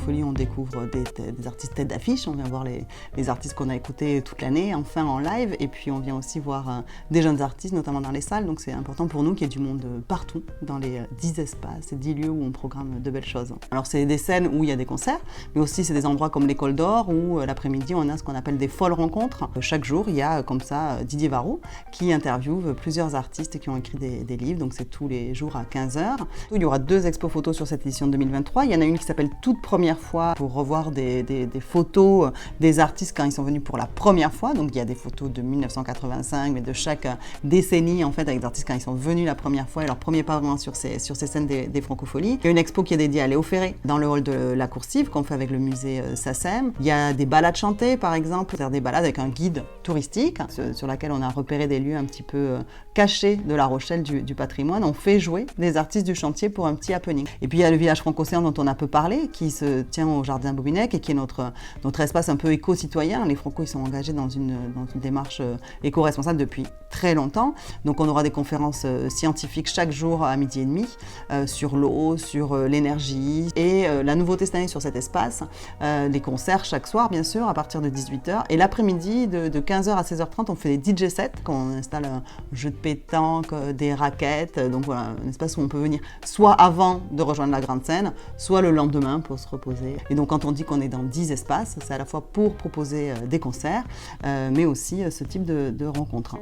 Francophonie, on découvre des artistes tête d'affiche. On vient voir les artistes qu'on a écoutés toute l'année, enfin en live. Et puis on vient aussi voir des jeunes artistes, notamment dans les salles. Donc c'est important pour nous qu'il y ait du monde partout, dans les 10 espaces et 10 lieux où on programme de belles choses. Alors c'est des scènes où il y a des concerts, mais aussi c'est des endroits comme l'École d'Or où l'après-midi on a ce qu'on appelle des folles rencontres. Chaque jour il y a comme ça Didier Varro qui interviewe plusieurs artistes qui ont écrit des livres. Donc c'est tous les jours à 15h. Il y aura 2 expos photos sur cette édition 2023. Il y en a une qui s'appelle Toute première fois pour revoir des photos des artistes quand ils sont venus pour la première fois. Donc il y a des photos de 1985, mais de chaque décennie en fait avec des artistes quand ils sont venus la première fois et leur premier pas vraiment sur ces scènes des Francopholies. Il y a une expo qui est dédiée à Léo Ferré dans le hall de la Coursive qu'on fait avec le musée SACEM. Il y a des balades chantées par exemple, c'est-à-dire des balades avec un guide touristique sur laquelle on a repéré des lieux un petit peu cachés de La Rochelle du patrimoine. On fait jouer des artistes du chantier pour un petit happening. Et puis il y a le village franco-océan dont on a peu parlé, qui se tient au jardin Bobinec et qui est notre espace un peu éco-citoyen. Les Franco, ils sont engagés dans une démarche éco-responsable depuis très longtemps. Donc on aura des conférences scientifiques chaque jour à 12h30 sur l'eau, sur l'énergie. Et la nouveauté cette année sur cet espace, des concerts chaque soir bien sûr à partir de 18h. Et l'après-midi de 15h à 16h30, on fait des DJ sets quand on installe un jeu de pétanque, des raquettes. Donc voilà, un espace où on peut venir soit avant de rejoindre la grande scène, soit le lendemain pour se reposer. Et donc quand on dit qu'on est dans 10 espaces, c'est à la fois pour proposer des concerts, mais aussi ce type de rencontres.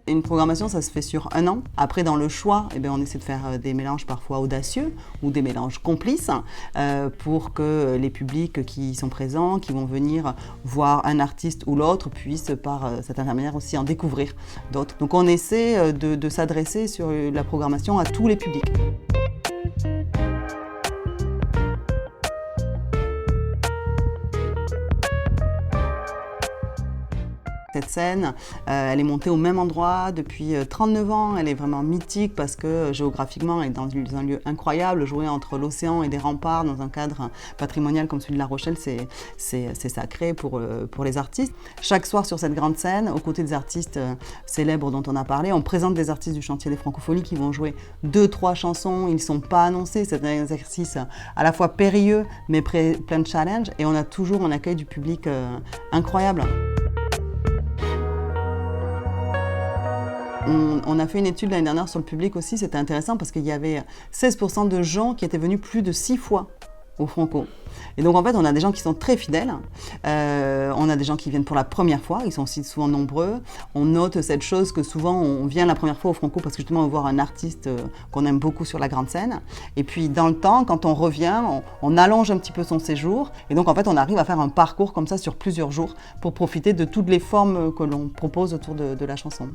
Une programmation, ça se fait sur 1 an. Après, dans le choix, on essaie de faire des mélanges parfois audacieux ou des mélanges complices pour que les publics qui sont présents, qui vont venir voir un artiste ou l'autre, puissent par cette intermédiaire aussi en découvrir d'autres. Donc on essaie de s'adresser sur la programmation à tous les publics. Cette scène, elle est montée au même endroit depuis 39 ans. Elle est vraiment mythique parce que géographiquement, elle est dans un lieu incroyable. Jouer entre l'océan et des remparts dans un cadre patrimonial comme celui de La Rochelle, c'est sacré pour les artistes. Chaque soir sur cette grande scène, aux côtés des artistes célèbres dont on a parlé, on présente des artistes du chantier des Francopholies qui vont jouer 2-3 chansons. Ils ne sont pas annoncés. C'est un exercice à la fois périlleux mais plein de challenges. Et on a toujours un accueil du public incroyable. On a fait une étude l'année dernière sur le public aussi, c'était intéressant parce qu'il y avait 16% de gens qui étaient venus plus de 6 fois au Franco. Et donc en fait, on a des gens qui sont très fidèles, on a des gens qui viennent pour la première fois, ils sont aussi souvent nombreux. On note cette chose que souvent on vient la première fois au Franco parce que justement on veut voir un artiste qu'on aime beaucoup sur la grande scène. Et puis dans le temps, quand on revient, on allonge un petit peu son séjour. Et donc en fait, on arrive à faire un parcours comme ça sur plusieurs jours pour profiter de toutes les formes que l'on propose autour de la chanson.